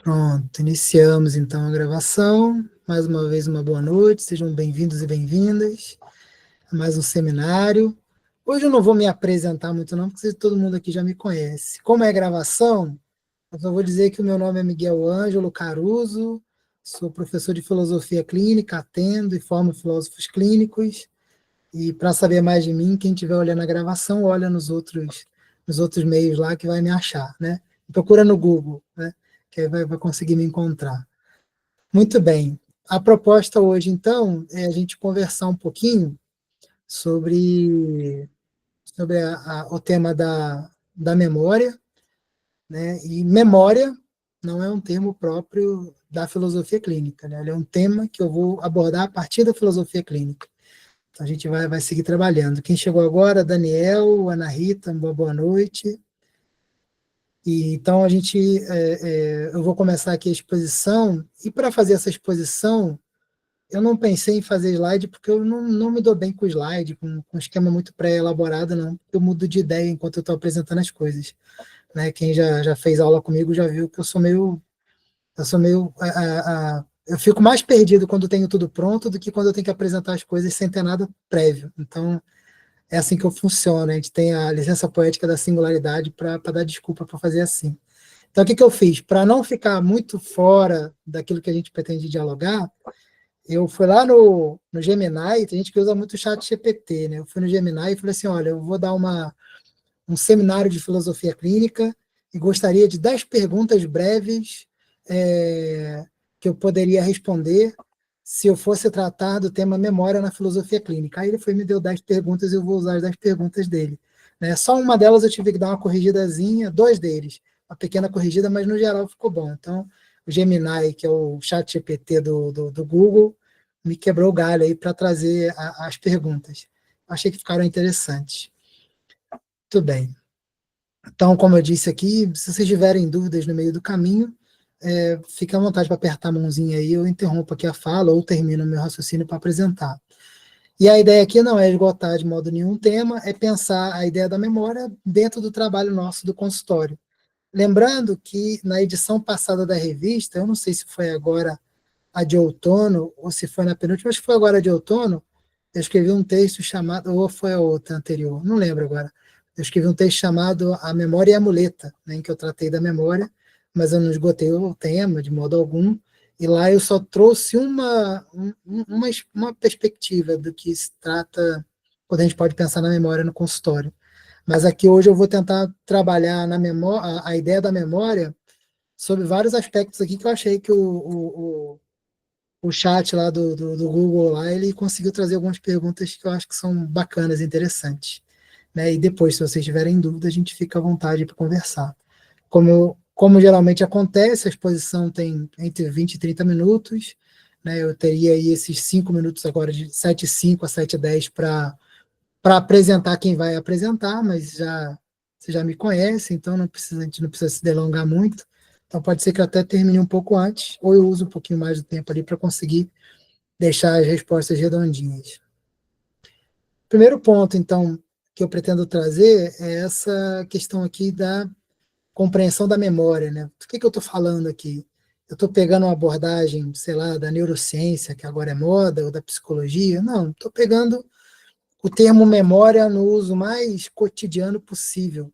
Pronto, iniciamos então a gravação. Mais uma vez, uma boa noite, sejam bem-vindos e bem-vindas a mais um seminário. Hoje eu não vou me apresentar muito, não, porque todo mundo aqui já me conhece. Como é gravação, eu só vou dizer que o meu nome é Miguel Ângelo Caruso, sou professor de filosofia clínica, atendo e formo filósofos clínicos. E para saber mais de mim, quem estiver olhando a gravação, olha nos outros meios lá que vai me achar, né? Procura no Google, né? Que aí vai conseguir me encontrar. Muito bem. A proposta hoje, então, é a gente conversar um pouquinho sobre o tema da memória, né? E memória não é um termo próprio da filosofia clínica, né? Ele é um tema que eu vou abordar a partir da filosofia clínica. Então, a gente vai seguir trabalhando. Quem chegou agora, Daniel, Ana Rita, uma boa noite. E, então, eu vou começar aqui a exposição, e para fazer essa exposição, eu não pensei em fazer slide, porque eu não me dou bem com slide, com um esquema muito pré-elaborado, não. Eu mudo de ideia enquanto eu estou apresentando as coisas. Né? Quem já fez aula comigo já viu que eu fico mais perdido quando tenho tudo pronto do que quando eu tenho que apresentar as coisas sem ter nada prévio. Então, é assim que eu funciono. A gente tem a licença poética da singularidade para dar desculpa para fazer assim. Então, o que eu fiz? Para não ficar muito fora daquilo que a gente pretende dialogar, eu fui lá no Gemini, tem gente que usa muito o chat GPT, né? Eu fui no Gemini e falei assim, olha, eu vou dar um seminário de filosofia clínica e gostaria de 10 perguntas breves que eu poderia responder se eu fosse tratar do tema memória na filosofia clínica. Aí ele foi me deu 10 perguntas e eu vou usar as 10 perguntas dele. Né? Só uma delas eu tive que dar uma corrigidazinha, dois deles, uma pequena corrigida, mas no geral ficou bom. Então, o Gemini, que é o chat GPT do Google, me quebrou o galho aí para trazer as perguntas. Achei que ficaram interessantes. Muito bem. Então, como eu disse aqui, se vocês tiverem dúvidas no meio do caminho, fique à vontade para apertar a mãozinha aí, eu interrompo aqui a fala ou termino o meu raciocínio para apresentar. E a ideia aqui não é esgotar de modo nenhum o tema, é pensar a ideia da memória dentro do trabalho nosso do consultório. Lembrando que na edição passada da revista, eu não sei se foi agora a de outono ou se foi na penúltima, acho que foi agora a de outono, eu escrevi um texto chamado, ou foi a outra anterior, não lembro agora. Eu escrevi um texto chamado A Memória e a Muleta, né, em que eu tratei da memória, mas eu não esgotei o tema de modo algum, e lá eu só trouxe uma perspectiva do que se trata quando a gente pode pensar na memória no consultório. Mas aqui hoje eu vou tentar trabalhar na memória, a ideia da memória sobre vários aspectos aqui que eu achei que o chat lá do Google lá, ele conseguiu trazer algumas perguntas que eu acho que são bacanas, interessantes. Né? E depois, se vocês tiverem dúvida, a gente fica à vontade para conversar. Como geralmente acontece, a exposição tem entre 20 e 30 minutos, né? Eu teria aí esses 5 minutos agora, de 7h05 a 7h10, para apresentar quem vai apresentar, mas você já me conhece, então a gente não precisa se delongar muito. Então pode ser que eu até termine um pouco antes, ou eu use um pouquinho mais do tempo ali para conseguir deixar as respostas redondinhas. Primeiro ponto, então, que eu pretendo trazer é essa questão aqui da compreensão da memória, né? Do que eu estou falando aqui? Eu estou pegando uma abordagem, sei lá, da neurociência, que agora é moda, ou da psicologia? Não, estou pegando o termo memória no uso mais cotidiano possível.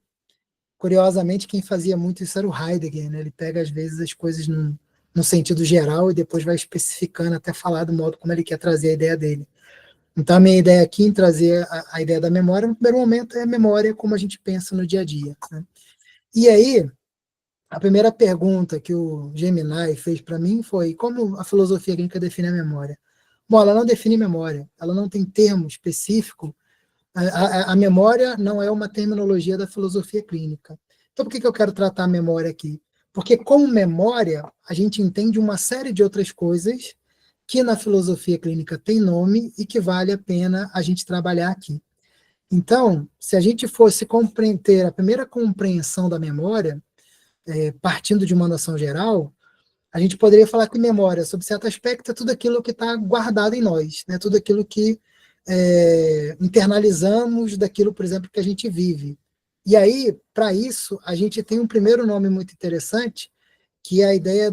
Curiosamente, quem fazia muito isso era o Heidegger, né? Ele pega, às vezes, as coisas num sentido geral e depois vai especificando até falar do modo como ele quer trazer a ideia dele. Então, a minha ideia aqui em trazer a ideia da memória, no primeiro momento, é a memória como a gente pensa no dia a dia. Né? E aí, a primeira pergunta que o Gemini fez para mim foi como a filosofia clínica define a memória? Bom, ela não define memória, ela não tem termo específico. A memória não é uma terminologia da filosofia clínica. Então, por que eu quero tratar a memória aqui? Porque, como memória, a gente entende uma série de outras coisas que na filosofia clínica tem nome e que vale a pena a gente trabalhar aqui. Então, se a gente fosse compreender a primeira compreensão da memória, partindo de uma noção geral, a gente poderia falar que memória, sob certo aspecto, é tudo aquilo que está guardado em nós, né? Tudo aquilo que internalizamos daquilo, por exemplo, que a gente vive. E aí, para isso, a gente tem um primeiro nome muito interessante, que é a ideia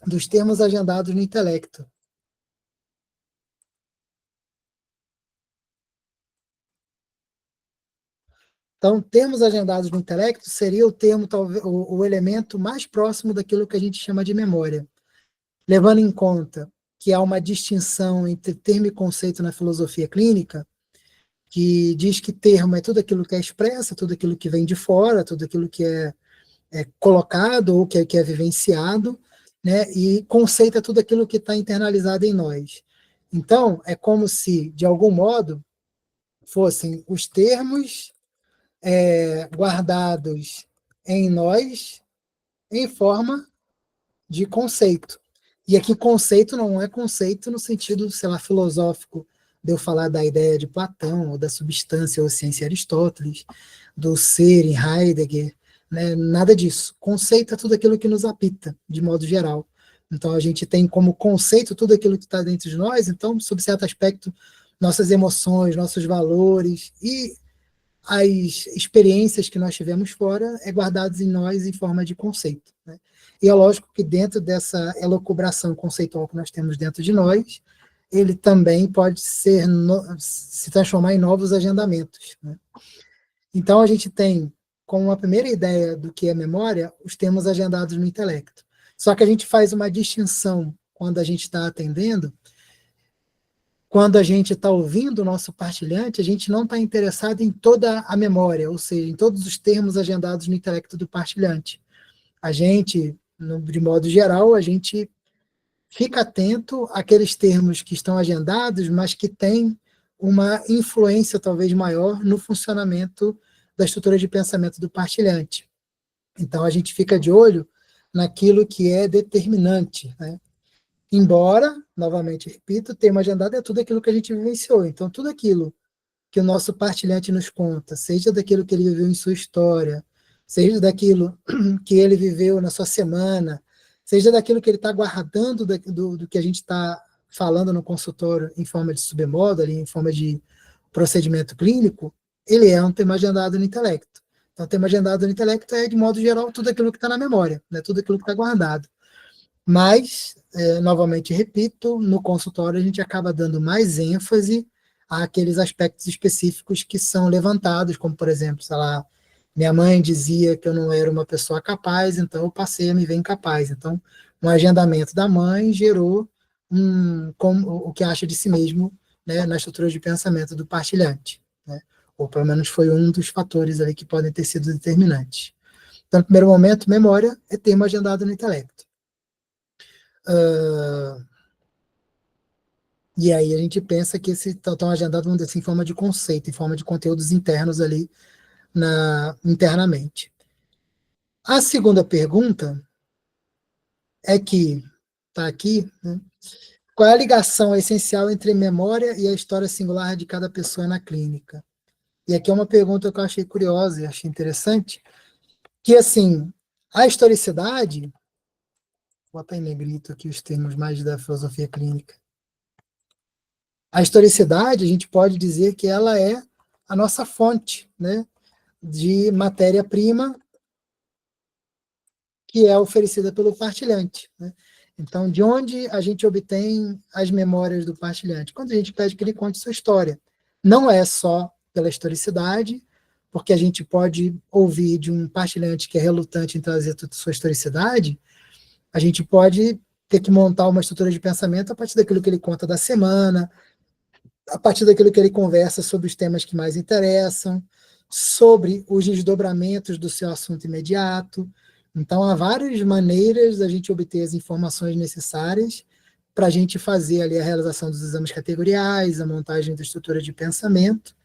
dos termos agendados no intelecto. Então, termos agendados no intelecto seria o termo, talvez, o elemento mais próximo daquilo que a gente chama de memória, levando em conta que há uma distinção entre termo e conceito na filosofia clínica, que diz que termo é tudo aquilo que é expresso, tudo aquilo que vem de fora, tudo aquilo que é colocado ou que é vivenciado, né? E conceito é tudo aquilo que está internalizado em nós. Então, é como se, de algum modo, fossem os termos guardados em nós em forma de conceito. E aqui conceito não é conceito no sentido, sei lá, filosófico, de eu falar da ideia de Platão, ou da substância ou ciência Aristóteles, do ser em Heidegger, né? Nada disso. Conceito é tudo aquilo que nos habita, de modo geral. Então a gente tem como conceito tudo aquilo que está dentro de nós, então, sob certo aspecto, nossas emoções, nossos valores e as experiências que nós tivemos fora guardadas em nós em forma de conceito, né? E é lógico que dentro dessa elucubração conceitual que nós temos dentro de nós, ele também pode se transformar em novos agendamentos, né? Então a gente tem, como uma primeira ideia do que é memória, os termos agendados no intelecto. Só que a gente faz uma distinção quando a gente está atendendo. Quando a gente está ouvindo o nosso partilhante, a gente não está interessado em toda a memória, ou seja, em todos os termos agendados no intelecto do partilhante. A gente, de modo geral, a gente fica atento àqueles termos que estão agendados, mas que têm uma influência talvez maior no funcionamento da estrutura de pensamento do partilhante. Então, a gente fica de olho naquilo que é determinante, né? Embora, novamente repito, o tema agendado é tudo aquilo que a gente vivenciou. Então, tudo aquilo que o nosso partilhante nos conta, seja daquilo que ele viveu em sua história, seja daquilo que ele viveu na sua semana, seja daquilo que ele está guardando do que a gente está falando no consultório em forma de submodo, ali, em forma de procedimento clínico, ele é um tema agendado no intelecto. Então, o tema agendado no intelecto é, de modo geral, tudo aquilo que está na memória, né? Tudo aquilo que está guardado. Mas, novamente repito, no consultório a gente acaba dando mais ênfase àqueles aspectos específicos que são levantados, como, por exemplo, sei lá, minha mãe dizia que eu não era uma pessoa capaz, então eu passei a me ver incapaz. Então, um agendamento da mãe gerou o que acha de si mesmo, né, na estrutura de pensamento do partilhante, né? Ou pelo menos foi um dos fatores ali que podem ter sido determinantes. Então, no primeiro momento, memória é termo agendado no intelecto. E aí a gente pensa que esse estão agendados, vamos dizer assim, em forma de conceito, em forma de conteúdos internos ali internamente. A segunda pergunta é que, está aqui, né, qual é a ligação essencial entre memória e a história singular de cada pessoa na clínica? E aqui é uma pergunta que eu achei curiosa e achei interessante, que assim, a historicidade, vou botar em negrito aqui os termos mais da filosofia clínica. A historicidade, a gente pode dizer que ela é a nossa fonte, né, de matéria-prima que é oferecida pelo partilhante, né? Então, de onde a gente obtém as memórias do partilhante? Quando a gente pede que ele conte sua história. Não é só pela historicidade, porque a gente pode ouvir de um partilhante que é relutante em trazer toda sua historicidade, a gente pode ter que montar uma estrutura de pensamento a partir daquilo que ele conta da semana, a partir daquilo que ele conversa sobre os temas que mais interessam, sobre os desdobramentos do seu assunto imediato. Então, há várias maneiras da gente obter as informações necessárias para a gente fazer ali a realização dos exames categoriais, a montagem da estrutura de pensamento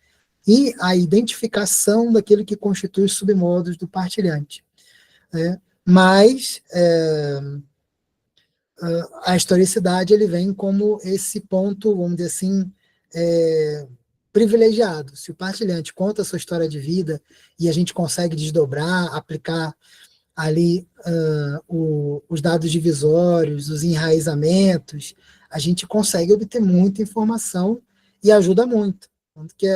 e a identificação daquilo que constitui os submodos do partilhante, né? Mas a historicidade ele vem como esse ponto, vamos dizer assim, privilegiado. Se o partilhante conta a sua história de vida e a gente consegue desdobrar, aplicar ali os dados divisórios, os enraizamentos, a gente consegue obter muita informação e ajuda muito. Tanto que,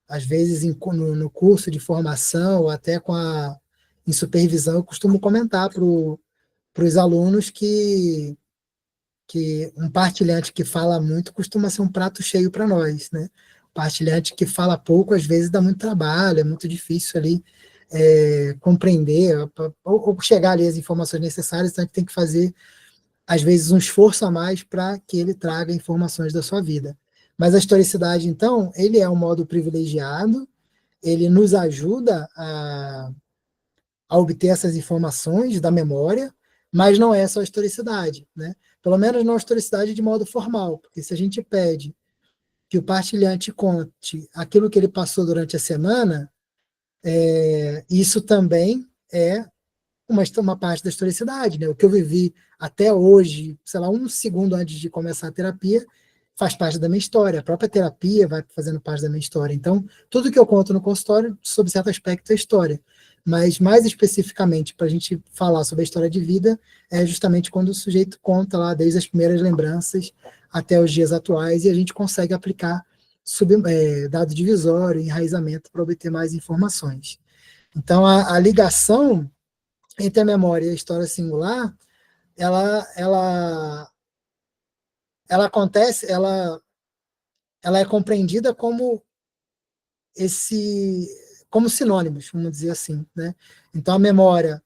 às vezes, no curso de formação, ou até com a em supervisão, eu costumo comentar para os alunos que um partilhante que fala muito costuma ser um prato cheio para nós, né? Partilhante que fala pouco, às vezes dá muito trabalho, é muito difícil ali compreender ou chegar ali as informações necessárias, então a gente tem que fazer, às vezes, um esforço a mais para que ele traga informações da sua vida. Mas a historicidade, então, ele é um modo privilegiado, ele nos ajuda a obter essas informações da memória, mas não é só historicidade, né? Pelo menos não historicidade de modo formal, porque se a gente pede que o partilhante conte aquilo que ele passou durante a semana, isso também é uma parte da historicidade, né? O que eu vivi até hoje, sei lá, um segundo antes de começar a terapia, faz parte da minha história. A própria terapia vai fazendo parte da minha história. Então, tudo que eu conto no consultório, sob certo aspecto, é história. Mas, mais especificamente, para a gente falar sobre a história de vida, é justamente quando o sujeito conta lá, desde as primeiras lembranças até os dias atuais, e a gente consegue aplicar dado divisório, enraizamento, para obter mais informações. Então, a ligação entre a memória e a história singular, ela, ela, ela acontece, ela é compreendida esse, como sinônimos, vamos dizer assim, né? Então a memória,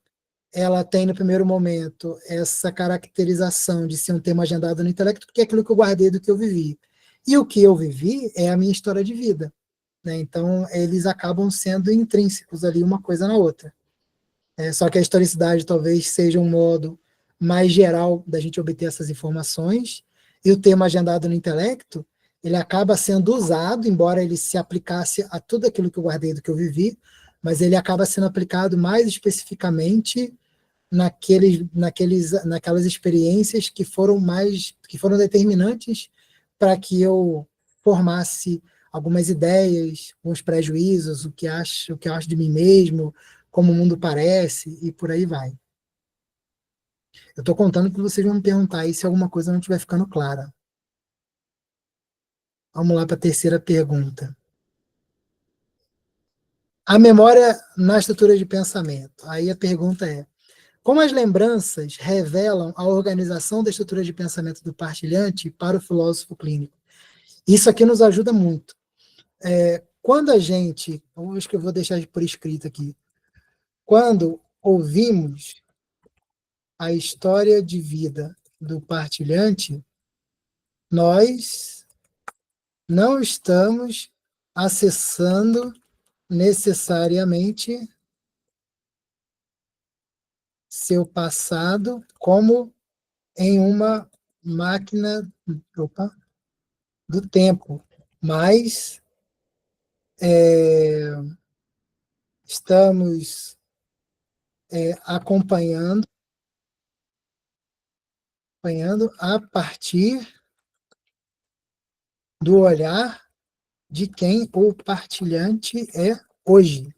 ela tem no primeiro momento essa caracterização de ser um tema agendado no intelecto, porque é aquilo que eu guardei do que eu vivi. E o que eu vivi é a minha história de vida, né? Então eles acabam sendo intrínsecos ali uma coisa na outra. Só que a historicidade talvez seja um modo mais geral da gente obter essas informações, e o tema agendado no intelecto, ele acaba sendo usado, embora ele se aplicasse a tudo aquilo que eu guardei do que eu vivi, mas ele acaba sendo aplicado mais especificamente naquelas experiências que foram determinantes para que eu formasse algumas ideias, alguns prejuízos, o que eu acho de mim mesmo, como o mundo parece, e por aí vai. Eu estou contando que vocês vão me perguntar aí se alguma coisa não estiver ficando clara. Vamos lá para a terceira pergunta. A memória na estrutura de pensamento. Aí a pergunta é: como as lembranças revelam a organização da estrutura de pensamento do partilhante para o filósofo clínico? Isso aqui nos ajuda muito. Quando a gente, acho que eu vou deixar por escrito aqui, quando ouvimos a história de vida do partilhante, nós não estamos acessando necessariamente seu passado como em uma máquina, opa, do tempo, mas estamos acompanhando a partir do olhar de quem o partilhante é hoje.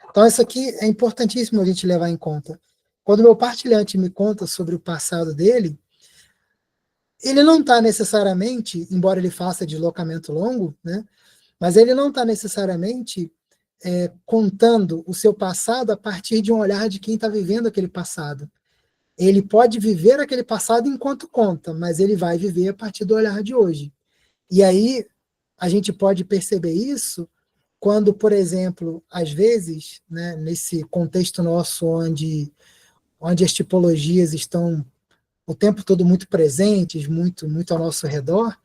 Então, isso aqui é importantíssimo a gente levar em conta. Quando o meu partilhante me conta sobre o passado dele, ele não está necessariamente, embora ele faça deslocamento longo, né, mas ele não está necessariamente contando o seu passado a partir de um olhar de quem está vivendo aquele passado. Ele pode viver aquele passado enquanto conta, mas ele vai viver a partir do olhar de hoje. E aí a gente pode perceber isso quando, por exemplo, às vezes, né, nesse contexto nosso onde as tipologias estão o tempo todo muito presentes, muito ao nosso redor,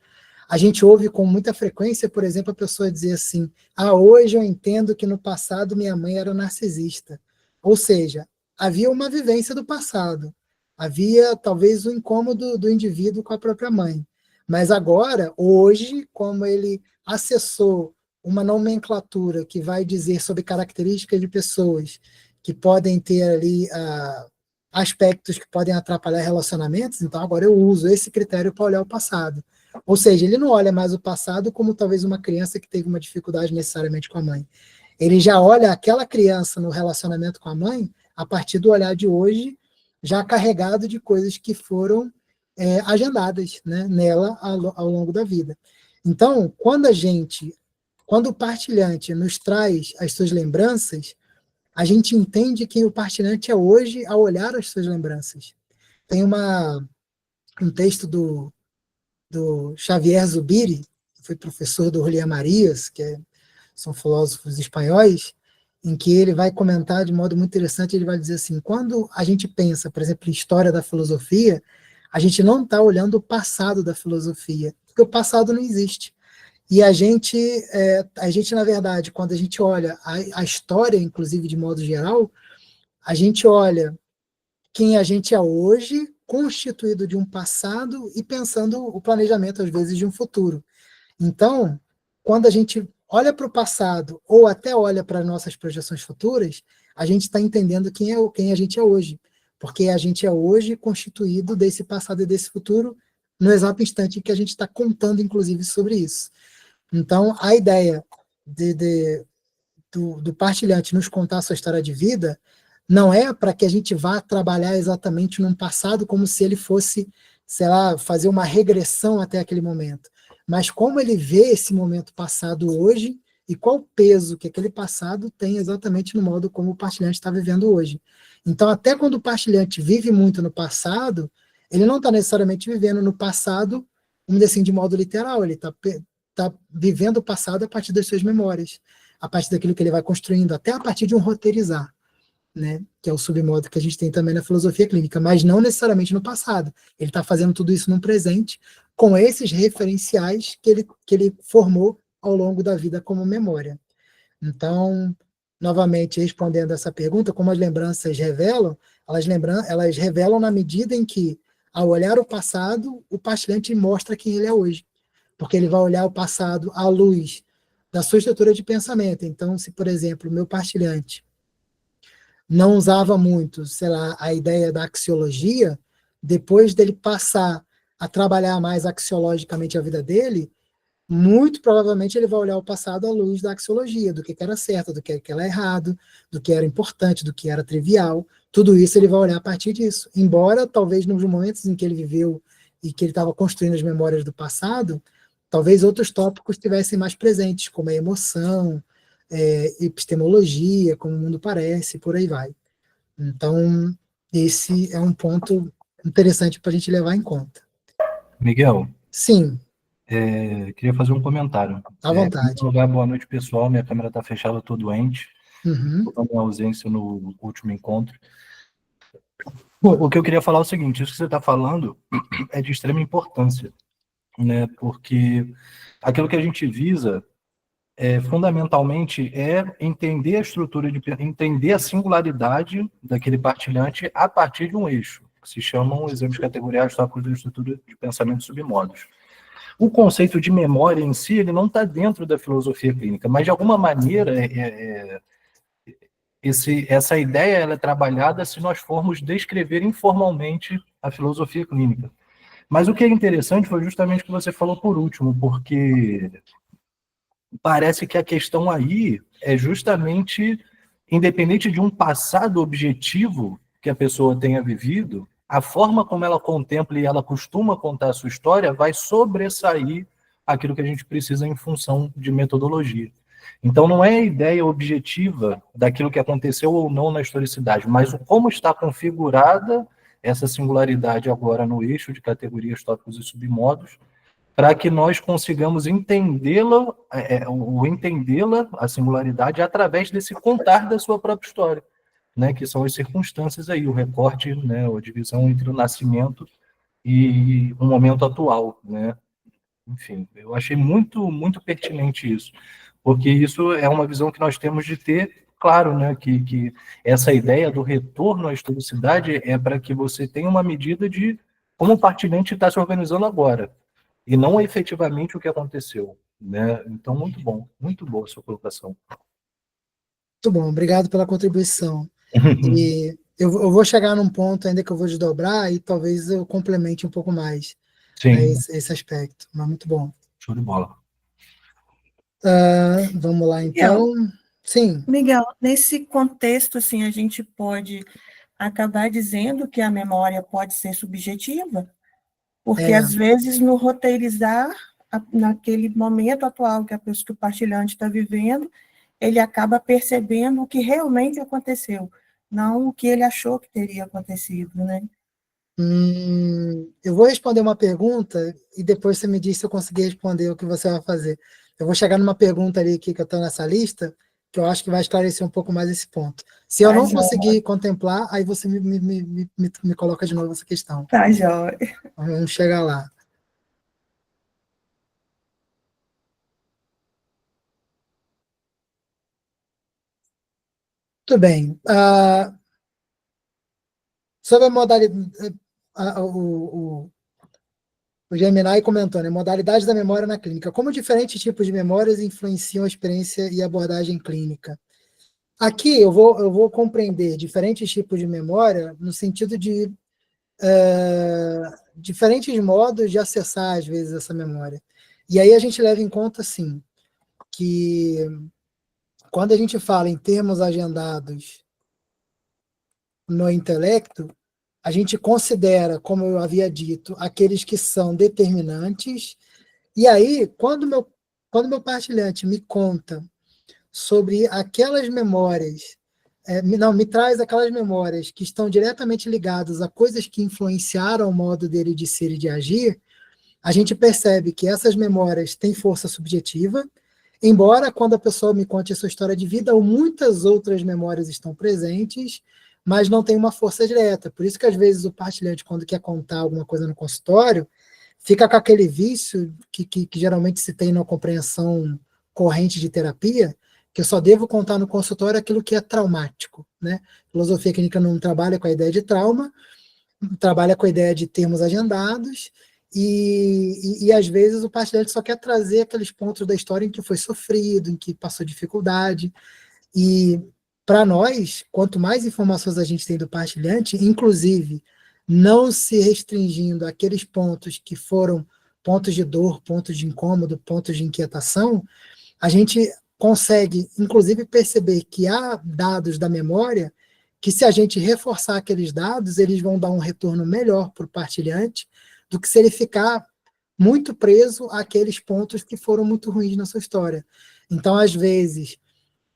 a gente ouve com muita frequência, por exemplo, a pessoa dizer assim: ah, hoje eu entendo que no passado minha mãe era narcisista. Ou seja, havia uma vivência do passado, havia talvez o incômodo do indivíduo com a própria mãe. Mas agora, hoje, como ele acessou uma nomenclatura que vai dizer sobre características de pessoas que podem ter ali aspectos que podem atrapalhar relacionamentos, então agora eu uso esse critério para olhar o passado. Ou seja, ele não olha mais o passado como talvez uma criança que teve uma dificuldade necessariamente com a mãe. Ele já olha aquela criança no relacionamento com a mãe a partir do olhar de hoje, já carregado de coisas que foram agendadas, né, nela ao longo da vida. Então, quando o partilhante nos traz as suas lembranças, a gente entende quem o partilhante é hoje ao olhar as suas lembranças. Tem um texto do Xavier Zubiri, que foi professor do Julián Marías, são filósofos espanhóis, em que ele vai comentar de modo muito interessante, ele vai dizer assim, quando a gente pensa, por exemplo, em história da filosofia, a gente não está olhando o passado da filosofia, porque o passado não existe. E a gente, na verdade, quando a gente olha a história, inclusive de modo geral, a gente olha quem a gente é hoje, constituído de um passado e pensando o planejamento, às vezes, de um futuro. Então, quando a gente olha para o passado ou até olha para nossas projeções futuras, a gente está entendendo quem a gente é hoje. Porque a gente é hoje constituído desse passado e desse futuro no exato instante em que a gente está contando, inclusive, sobre isso. Então, a ideia do partilhante nos contar a sua história de vida não é para que a gente vá trabalhar exatamente num passado como se ele fosse, sei lá, fazer uma regressão até aquele momento, mas como ele vê esse momento passado hoje e qual o peso que aquele passado tem exatamente no modo como o partilhante está vivendo hoje. Então, até quando o partilhante vive muito no passado, ele não está necessariamente vivendo no passado, vamos dizer assim, de modo literal, ele está vivendo o passado a partir das suas memórias, a partir daquilo que ele vai construindo, até a partir de um roteirizar, né, que é o submodo que a gente tem também na filosofia clínica, mas não necessariamente no passado. Ele está fazendo tudo isso num presente, com esses referenciais que ele formou ao longo da vida como memória. Então, novamente, respondendo essa pergunta, como as lembranças revelam, elas revelam na medida em que, ao olhar o passado, o partilhante mostra quem ele é hoje, porque ele vai olhar o passado à luz da sua estrutura de pensamento. Então, se, por exemplo, o meu partilhante não usava muito, sei lá, a ideia da axiologia, depois dele passar a trabalhar mais axiologicamente a vida dele, muito provavelmente ele vai olhar o passado à luz da axiologia, do que era certo, do que era errado, do que era importante, do que era trivial. Tudo isso ele vai olhar a partir disso. Embora, talvez, nos momentos em que ele viveu e que ele estava construindo as memórias do passado, talvez outros tópicos estivessem mais presentes, como a emoção, epistemologia, como o mundo parece, por aí vai. Então, esse é um ponto interessante para a gente levar em conta. Miguel, Sim, queria fazer um comentário. à Em vontade. primeiro lugar, boa noite, pessoal. Minha câmera está fechada, estou doente. Uhum. Estou com minha ausência no último encontro. Bom, o que eu queria falar é o seguinte, isso que você está falando é de extrema importância, né? Porque aquilo que a gente visa fundamentalmente é entender a estrutura, entender a singularidade daquele partilhante a partir de um eixo, que se chamam exemplos categoriais tópicos da estrutura de pensamento submodos. O conceito de memória em si, ele não está dentro da filosofia clínica, mas de alguma maneira essa ideia ela é trabalhada se nós formos descrever informalmente a filosofia clínica. Mas o que é interessante foi justamente o que você falou por último, porque parece que a questão aí é justamente, independente de um passado objetivo que a pessoa tenha vivido, a forma como ela contempla e ela costuma contar a sua história vai sobressair aquilo que a gente precisa em função de metodologia. Então, não é a ideia objetiva daquilo que aconteceu ou não na historicidade, mas o como está configurada essa singularidade agora no eixo de categorias, tópicos e submodos, para que nós consigamos entendê-la, entendê-la, a singularidade, através desse contar da sua própria história, né, que são as circunstâncias aí, o recorte, né, a divisão entre o nascimento e o momento atual, né. Enfim, eu achei muito, muito pertinente isso, porque isso é uma visão que nós temos de ter, claro, né, que essa ideia do retorno à historicidade é para que você tenha uma medida de como o partilhante está se organizando agora, e não efetivamente o que aconteceu, né? Então, muito boa a sua colocação. Muito bom, obrigado pela contribuição. E eu vou chegar num ponto ainda que eu vou desdobrar e talvez eu complemente um pouco mais Sim, esse aspecto, mas muito bom. show de bola. Vamos lá, Miguel, então. Sim, Miguel, nesse contexto, assim, a gente pode acabar dizendo que a memória pode ser subjetiva, porque às vezes no roteirizar, naquele momento atual que a pessoa, que o partilhante está vivendo, ele acaba percebendo o que realmente aconteceu, não o que ele achou que teria acontecido, né? Eu vou responder uma pergunta e depois você me diz se eu conseguir responder o que você vai fazer. Eu vou chegar numa pergunta ali que eu estou nessa lista, que eu acho que vai esclarecer um pouco mais esse ponto. Se eu Tá não joia, conseguir contemplar, aí você me coloca de novo essa questão. tá joia. Vamos chegar lá. Tudo bem. Sobre a modalidade, o Gemini comentou, né? Modalidades da memória na clínica. Como diferentes tipos de memórias influenciam a experiência e abordagem clínica? Aqui eu vou compreender diferentes tipos de memória no sentido de diferentes modos de acessar, às vezes, essa memória. E aí a gente leva em conta, assim, que quando a gente fala em termos agendados no intelecto, a gente considera, como eu havia dito, aqueles que são determinantes. E aí, quando meu partilhante me conta sobre aquelas memórias, não, me traz aquelas memórias que estão diretamente ligadas a coisas que influenciaram o modo dele de ser e de agir, a gente percebe que essas memórias têm força subjetiva, embora quando a pessoa me conte a sua história de vida, muitas outras memórias estão presentes, mas não tem uma força direta. Por isso que às vezes o partilhante, quando quer contar alguma coisa no consultório, fica com aquele vício que geralmente se tem na compreensão corrente de terapia, que eu só devo contar no consultório aquilo que é traumático, né? Filosofia clínica não trabalha com a ideia de trauma, trabalha com a ideia de termos agendados, e às vezes o partilhante só quer trazer aqueles pontos da história em que foi sofrido, em que passou dificuldade, e para nós, quanto mais informações a gente tem do partilhante, inclusive não se restringindo àqueles pontos que foram pontos de dor, pontos de incômodo, pontos de inquietação, a gente consegue, inclusive, perceber que há dados da memória que, se a gente reforçar aqueles dados, eles vão dar um retorno melhor para o partilhante do que se ele ficar muito preso àqueles pontos que foram muito ruins na sua história. Então, às vezes,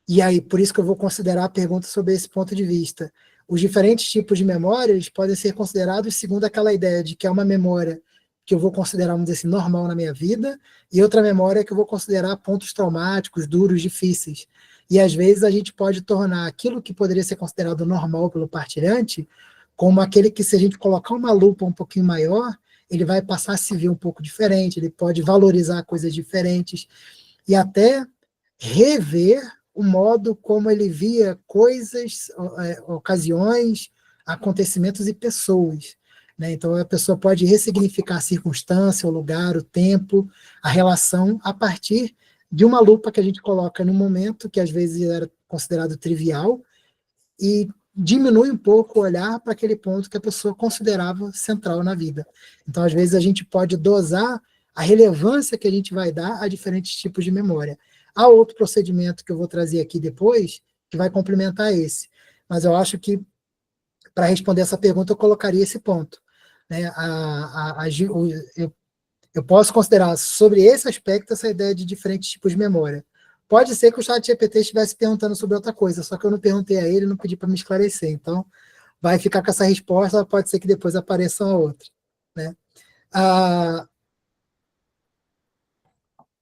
e aí, por isso que eu vou considerar a pergunta sobre esse ponto de vista, os diferentes tipos de memória, eles podem ser considerados segundo aquela ideia de que é uma memória que eu vou considerar, vamos dizer assim, normal na minha vida, e outra memória que eu vou considerar pontos traumáticos, duros, difíceis. E às vezes a gente pode tornar aquilo que poderia ser considerado normal pelo partilhante, como aquele que, se a gente colocar uma lupa um pouquinho maior, ele vai passar a se ver um pouco diferente, ele pode valorizar coisas diferentes, e até rever o modo como ele via coisas, ocasiões, acontecimentos e pessoas. Né? Então, a pessoa pode ressignificar a circunstância, o lugar, o tempo, a relação, a partir de uma lupa que a gente coloca no momento, que às vezes era considerado trivial, e diminui um pouco o olhar para aquele ponto que a pessoa considerava central na vida. Então, às vezes, a gente pode dosar a relevância que a gente vai dar a diferentes tipos de memória. Há outro procedimento que eu vou trazer aqui depois, que vai complementar esse. Mas eu acho que, para responder essa pergunta, eu colocaria esse ponto. Né? Eu posso considerar, sobre esse aspecto, essa ideia de diferentes tipos de memória. Pode ser que o chat GPT estivesse perguntando sobre outra coisa, só que eu não perguntei a ele, não pedi para me esclarecer. Então, vai ficar com essa resposta, pode ser que depois apareça uma outra. Né?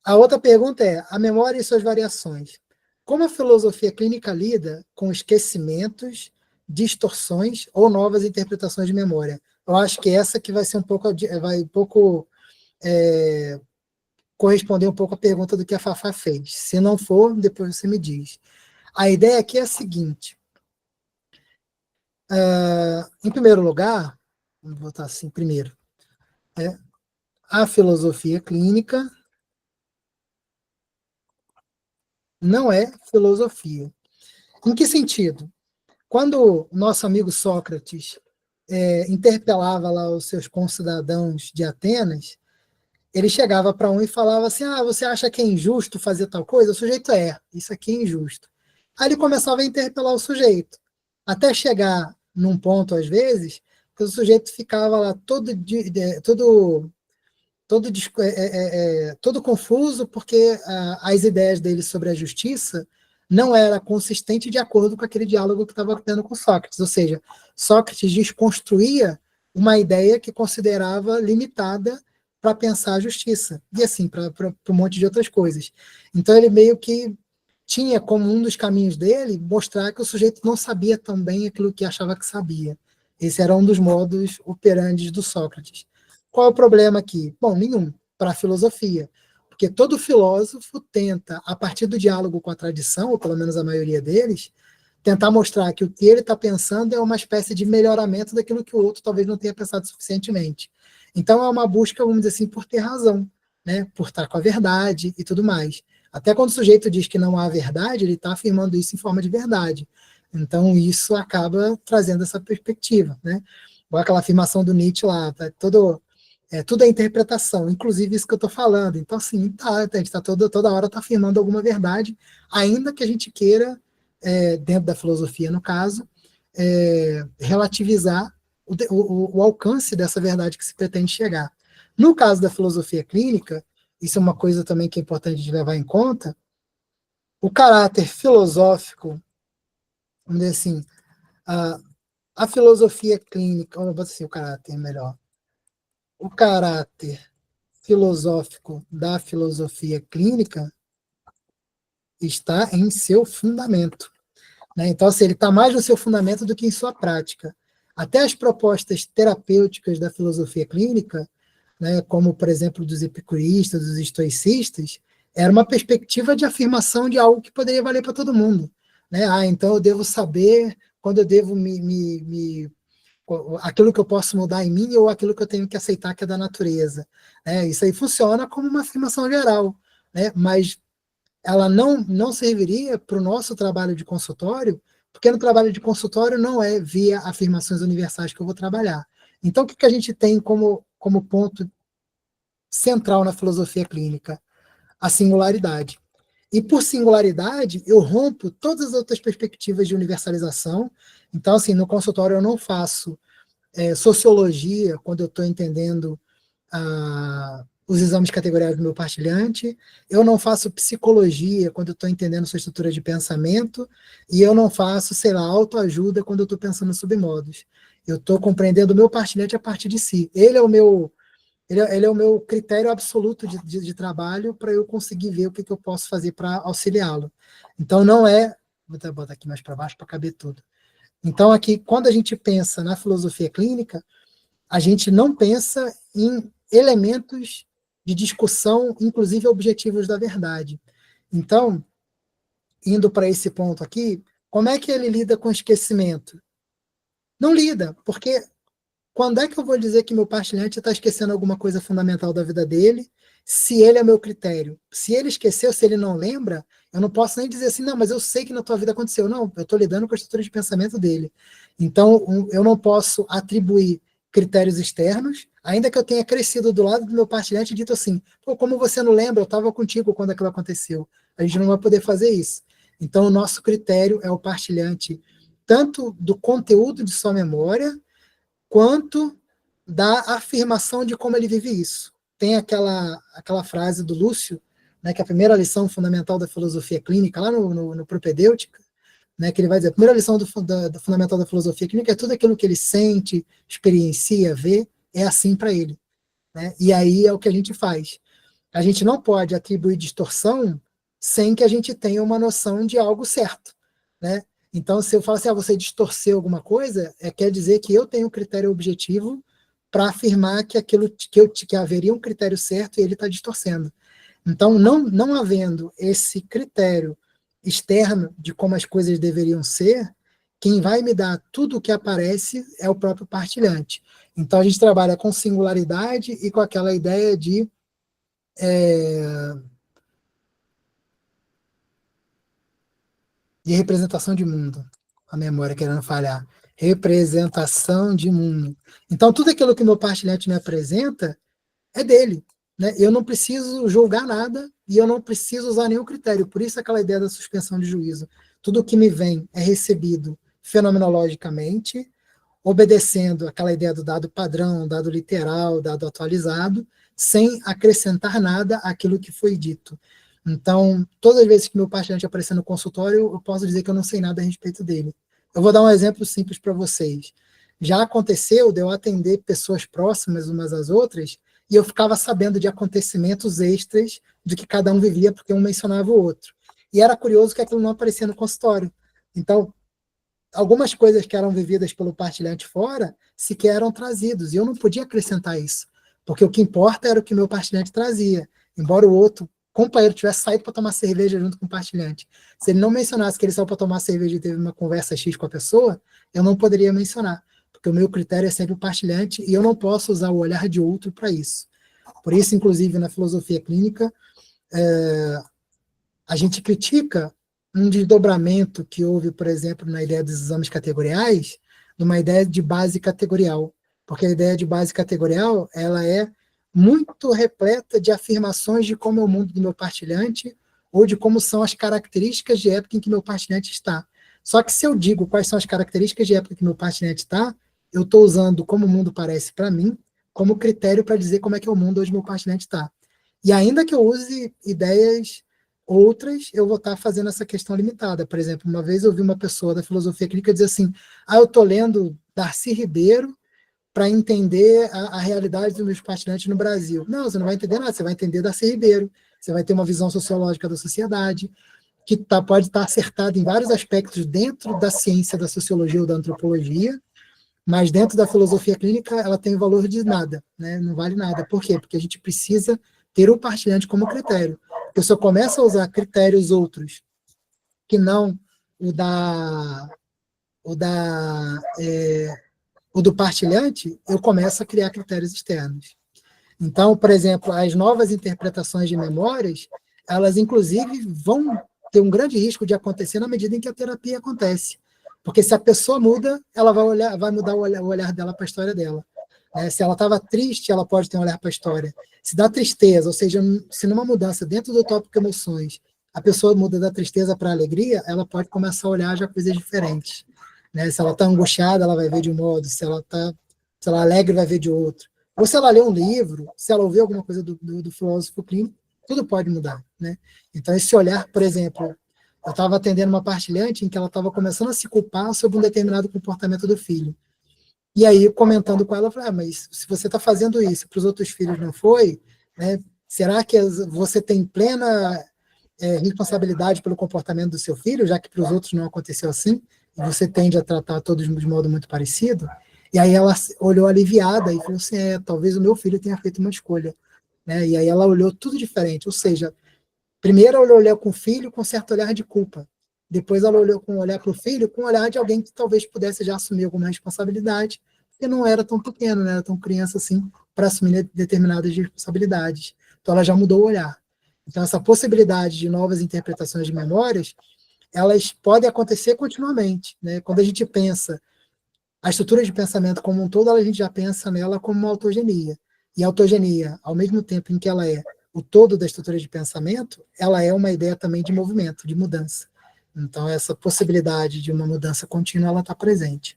A outra pergunta é, a memória e suas variações. Como a filosofia clínica lida com esquecimentos, distorções ou novas interpretações de memória? Eu acho que essa que vai ser vai um pouco corresponder um pouco à pergunta do que a Fafá fez. Se não for, depois você me diz. A ideia aqui é a seguinte. Em primeiro lugar, vamos botar assim primeiro, a filosofia clínica não é filosofia. Em que sentido? Quando o nosso amigo Sócrates interpelava lá os seus concidadãos de Atenas, ele chegava para um e falava assim, você acha que é injusto fazer tal coisa? O sujeito isso aqui é injusto. Aí ele começava a interpelar o sujeito, até chegar num ponto, às vezes, que o sujeito ficava lá todo confuso, porque as ideias dele sobre a justiça não era consistente de acordo com aquele diálogo que estava tendo com Sócrates. Ou seja, Sócrates desconstruía uma ideia que considerava limitada para pensar a justiça, e assim, para um monte de outras coisas. Então, ele meio que tinha como um dos caminhos dele mostrar que o sujeito não sabia tão bem aquilo que achava que sabia. Esse era um dos modus operandi do Sócrates. Qual é o problema aqui? Bom, nenhum, para a filosofia. Porque todo filósofo tenta, a partir do diálogo com a tradição, ou pelo menos a maioria deles, tentar mostrar que o que ele está pensando é uma espécie de melhoramento daquilo que o outro talvez não tenha pensado suficientemente. Então é uma busca, vamos dizer assim, por ter razão, né? Por estar com a verdade e tudo mais. Até quando o sujeito diz que não há verdade, ele está afirmando isso em forma de verdade. Então isso acaba trazendo essa perspectiva, né? Ou aquela afirmação do Nietzsche lá, tá tudo é interpretação, inclusive isso que eu estou falando. Então, assim, a gente está toda hora afirmando alguma verdade, ainda que a gente queira, dentro da filosofia, no caso, relativizar o alcance dessa verdade que se pretende chegar. No caso da filosofia clínica, isso é uma coisa também que é importante de levar em conta, o caráter filosófico, vamos dizer assim, a filosofia clínica, vamos dizer assim, o caráter melhor, o caráter filosófico da filosofia clínica está em seu fundamento, né? Então, assim, ele está mais no seu fundamento do que em sua prática. Até as propostas terapêuticas da filosofia clínica, né, como, por exemplo, dos epicuristas, dos estoicistas, era uma perspectiva de afirmação de algo que poderia valer para todo mundo, né? Então eu devo saber quando eu devo aquilo que eu posso mudar em mim ou aquilo que eu tenho que aceitar que é da natureza. Isso aí funciona como uma afirmação geral, né? Mas ela não serviria para o nosso trabalho de consultório, porque no trabalho de consultório não é via afirmações universais que eu vou trabalhar. Então, o que a gente tem como ponto central na filosofia clínica? A singularidade. E por singularidade, eu rompo todas as outras perspectivas de universalização. Então, assim, no consultório eu não faço sociologia, quando eu estou entendendo os exames categoriais do meu partilhante, eu não faço psicologia quando eu estou entendendo sua estrutura de pensamento, e eu não faço, sei lá, autoajuda quando eu estou pensando sobre modos. Eu estou compreendendo o meu partilhante a partir de si. Ele é o meu critério absoluto de trabalho para eu conseguir ver o que eu posso fazer para auxiliá-lo. Então, não é... Vou botar aqui mais para baixo para caber tudo. Então, aqui, quando a gente pensa na filosofia clínica, a gente não pensa em elementos de discussão, inclusive objetivos da verdade. Então, indo para esse ponto aqui, como é que ele lida com esquecimento? Não lida, porque quando é que eu vou dizer que meu partilhante está esquecendo alguma coisa fundamental da vida dele, se ele é meu critério? Se ele esqueceu, se ele não lembra, eu não posso nem dizer assim, não, mas eu sei que na tua vida aconteceu. Não, eu estou lidando com a estrutura de pensamento dele. Então, eu não posso atribuir critérios externos, ainda que eu tenha crescido do lado do meu partilhante e dito assim, pô, como você não lembra, eu estava contigo quando aquilo aconteceu. A gente não vai poder fazer isso. Então, o nosso critério é o partilhante, tanto do conteúdo de sua memória, quanto da afirmação de como ele vive isso. Tem aquela frase do Lúcio, né, que é a primeira lição fundamental da filosofia clínica, lá no Propedêutica, né, que ele vai dizer, a primeira lição do fundamental da filosofia clínica é tudo aquilo que ele sente, experiencia, vê, é assim para ele. Né? E aí é o que a gente faz. A gente não pode atribuir distorção sem que a gente tenha uma noção de algo certo. Né? Então, se eu falo assim, você distorceu alguma coisa, quer dizer que eu tenho um critério objetivo para afirmar que aquilo que haveria um critério certo e ele está distorcendo. Então, não havendo esse critério externo de como as coisas deveriam ser, quem vai me dar tudo o que aparece é o próprio partilhante. Então, a gente trabalha com singularidade e com aquela ideia de representação de mundo. A memória querendo falhar. Representação de mundo. Então, tudo aquilo que o meu partilhante me apresenta é dele. Né? Eu não preciso julgar nada e eu não preciso usar nenhum critério. Por isso aquela ideia da suspensão de juízo. Tudo que me vem é recebido fenomenologicamente, obedecendo aquela ideia do dado padrão, dado literal, dado atualizado, sem acrescentar nada àquilo que foi dito. Então, todas as vezes que meu partilhante aparecer no consultório, eu posso dizer que eu não sei nada a respeito dele. Eu vou dar um exemplo simples para vocês. Já aconteceu de eu atender pessoas próximas umas às outras e eu ficava sabendo de acontecimentos extras do que cada um vivia, porque um mencionava o outro. E era curioso que aquilo não aparecia no consultório. Então, algumas coisas que eram vividas pelo partilhante fora sequer eram trazidos, e eu não podia acrescentar isso, porque o que importa era o que meu partilhante trazia, embora o outro companheiro tivesse saído para tomar cerveja junto com o partilhante. Se ele não mencionasse que ele saiu para tomar cerveja e teve uma conversa X com a pessoa, eu não poderia mencionar, porque o meu critério é sempre o partilhante, e eu não posso usar o olhar de outro para isso. Por isso, inclusive, na filosofia clínica, a gente critica um desdobramento que houve, por exemplo, na ideia dos exames categoriais, numa ideia de base categorial, porque a ideia de base categorial ela é muito repleta de afirmações de como é o mundo do meu partilhante ou de como são as características de época em que meu partilhante está. Só que se eu digo quais são as características de época em que meu partilhante está, eu estou usando como o mundo parece para mim como critério para dizer como é que é o mundo onde meu partilhante está. E ainda que eu use ideias outras, eu vou estar fazendo essa questão limitada. Por exemplo, uma vez eu vi uma pessoa da filosofia clínica dizer assim, eu estou lendo Darcy Ribeiro para entender a realidade dos meus partilhantes no Brasil. Não, você não vai entender nada, você vai entender Darcy Ribeiro, você vai ter uma visão sociológica da sociedade, que pode estar acertada em vários aspectos dentro da ciência da sociologia ou da antropologia, mas dentro da filosofia clínica ela tem o valor de nada, né? Não vale nada. Por quê? Porque a gente precisa ter o partilhante como critério. Eu só começo a usar critérios outros que não o da o da o do partilhante, eu começo a criar critérios externos. Então, por exemplo, as novas interpretações de memórias, elas inclusive vão ter um grande risco de acontecer na medida em que a terapia acontece. Porque se a pessoa muda, ela vai mudar o olhar dela para a história dela. Se ela estava triste, ela pode ter um olhar para a história. Se dá tristeza, ou seja, se numa mudança dentro do tópico emoções, a pessoa muda da tristeza para a alegria, ela pode começar a olhar já coisas diferentes. Se ela está angustiada, ela vai ver de um modo, se ela está alegre, vai ver de outro. Ou se ela lê um livro, se ela ouvir alguma coisa do filósofo clínico, tudo pode mudar. Então, esse olhar, por exemplo, eu estava atendendo uma partilhante em que ela estava começando a se culpar sobre um determinado comportamento do filho. E aí, comentando com ela, eu falei, mas se você está fazendo isso para os outros filhos não foi, será que você tem plena responsabilidade pelo comportamento do seu filho, já que para os outros não aconteceu assim, e você tende a tratar todos de modo muito parecido? E aí ela olhou aliviada e falou assim, talvez o meu filho tenha feito uma escolha. E aí ela olhou tudo diferente, ou seja, primeiro ela olhou com o filho com certo olhar de culpa, depois ela olhou com um olhar para o filho com um olhar de alguém que talvez pudesse já assumir alguma responsabilidade, porque não era tão pequeno, não era tão criança assim, para assumir determinadas responsabilidades. Então ela já mudou o olhar. Então essa possibilidade de novas interpretações de memórias, elas podem acontecer continuamente. Quando a gente pensa a estrutura de pensamento como um todo, a gente já pensa nela como uma autogenia. E a autogenia, ao mesmo tempo em que ela é o todo da estrutura de pensamento, ela é uma ideia também de movimento, de mudança. Então, essa possibilidade de uma mudança contínua, ela está presente.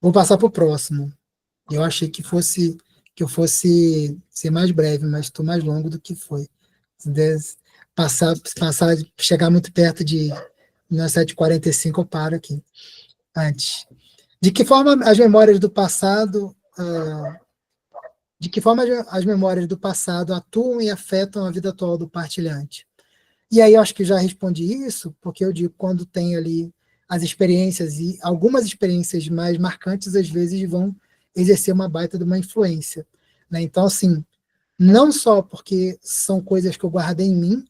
Vou passar para o próximo. Eu achei que eu fosse ser mais breve, mas estou mais longo do que foi. Se chegar muito perto de 1945, eu paro aqui. Antes. De que forma as memórias do passado atuam e afetam a vida atual do partilhante? E aí eu acho que já respondi isso, porque eu digo quando tem ali as experiências, e algumas experiências mais marcantes, às vezes, vão exercer uma baita de uma influência. Então, assim, não só porque são coisas que eu guardei em mim,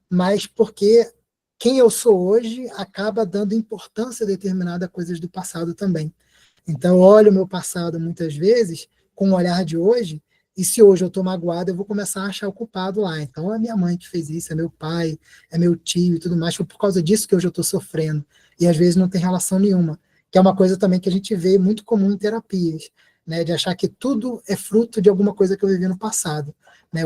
mas porque quem eu sou hoje acaba dando importância a determinadas coisas do passado também. Então, eu olho o meu passado muitas vezes com o olhar de hoje, e se hoje eu estou magoado, eu vou começar a achar o culpado lá. Então, é minha mãe que fez isso, é meu pai, é meu tio e tudo mais. Foi por causa disso que hoje eu estou sofrendo. E às vezes não tem relação nenhuma. Que é uma coisa também que a gente vê muito comum em terapias, de achar que tudo é fruto de alguma coisa que eu vivi no passado.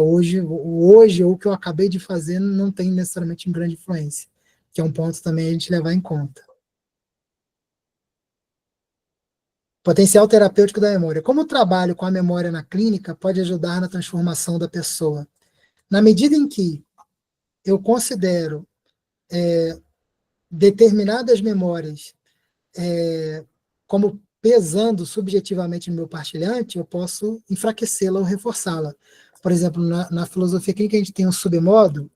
Hoje, ou o que eu acabei de fazer, não tem necessariamente grande influência. Que é um ponto também a gente levar em conta. Potencial terapêutico da memória. Como o trabalho com a memória na clínica pode ajudar na transformação da pessoa? Na medida em que eu considero determinadas memórias como pesando subjetivamente no meu partilhante, eu posso enfraquecê-la ou reforçá-la. Por exemplo, na filosofia clínica, a gente tem um submodo,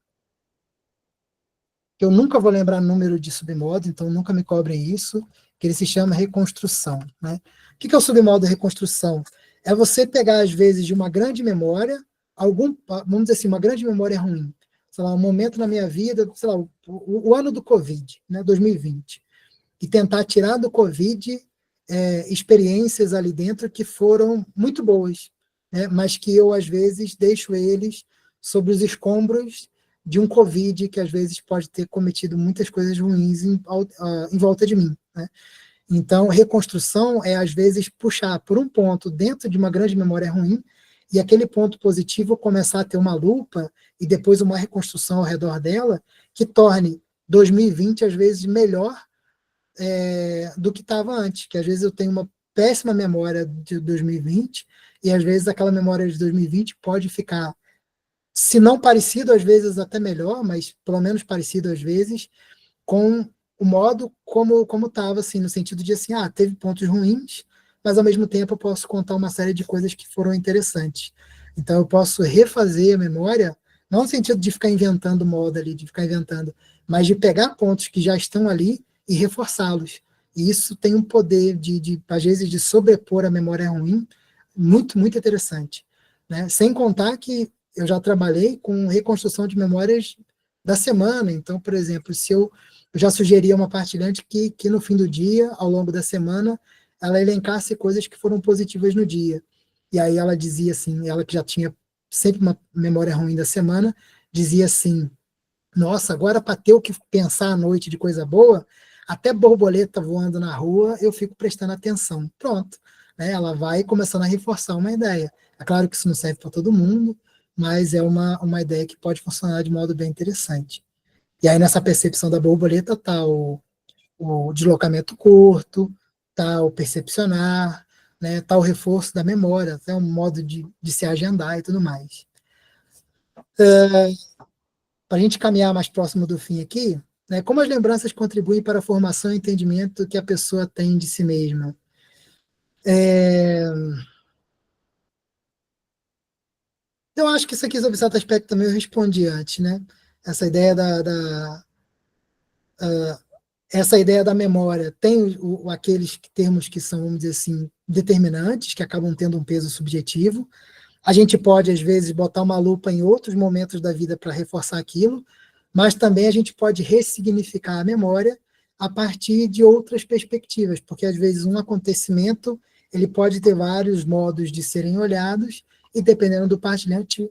que eu nunca vou lembrar o número de submodo, então nunca me cobrem isso, que ele se chama reconstrução. Né? O que é o submodo reconstrução? É você pegar, às vezes, de uma grande memória, vamos dizer assim, uma grande memória ruim, sei lá, um momento na minha vida, sei lá, o ano do Covid, né, 2020, e tentar tirar do Covid experiências ali dentro que foram muito boas, né, mas que eu, às vezes, deixo eles sobre os escombros de um Covid que, às vezes, pode ter cometido muitas coisas ruins em volta de mim. Né? Então, reconstrução é, às vezes, puxar por um ponto dentro de uma grande memória ruim e aquele ponto positivo começar a ter uma lupa e depois uma reconstrução ao redor dela que torne 2020, às vezes, melhor do que estava antes, que às vezes eu tenho uma péssima memória de 2020 e às vezes aquela memória de 2020 pode ficar, se não parecido, às vezes até melhor, mas pelo menos parecido às vezes, com o modo como estava, assim, no sentido de assim, teve pontos ruins, mas ao mesmo tempo eu posso contar uma série de coisas que foram interessantes. Então eu posso refazer a memória, não no sentido de ficar inventando moda ali, de ficar inventando, mas de pegar pontos que já estão ali e reforçá-los. E isso tem um poder às vezes, de sobrepor a memória ruim, muito, muito interessante. Né? Sem contar que eu já trabalhei com reconstrução de memórias da semana. Então, por exemplo, se eu já sugeria uma partilhante que no fim do dia, ao longo da semana, ela elencasse coisas que foram positivas no dia. E aí ela dizia assim, ela que já tinha sempre uma memória ruim da semana, dizia assim, nossa, agora para ter o que pensar à noite de coisa boa, até borboleta voando na rua, eu fico prestando atenção. Pronto. Né? Ela vai começando a reforçar uma ideia. É claro que isso não serve para todo mundo, mas é uma ideia que pode funcionar de modo bem interessante. E aí, nessa percepção da borboleta, está o deslocamento curto, está o percepcionar, né, está o reforço da memória, até um modo de se agendar e tudo mais. Para a gente caminhar mais próximo do fim aqui, né, como as lembranças contribuem para a formação e entendimento que a pessoa tem de si mesma? Eu acho que isso aqui, sobre certo aspecto, também eu respondi antes, né? Essa ideia essa ideia da memória tem aqueles termos que são, vamos dizer assim, determinantes, que acabam tendo um peso subjetivo. A gente pode, às vezes, botar uma lupa em outros momentos da vida para reforçar aquilo, mas também a gente pode ressignificar a memória a partir de outras perspectivas, porque, às vezes, um acontecimento ele pode ter vários modos de serem olhados, e, dependendo do partilhante,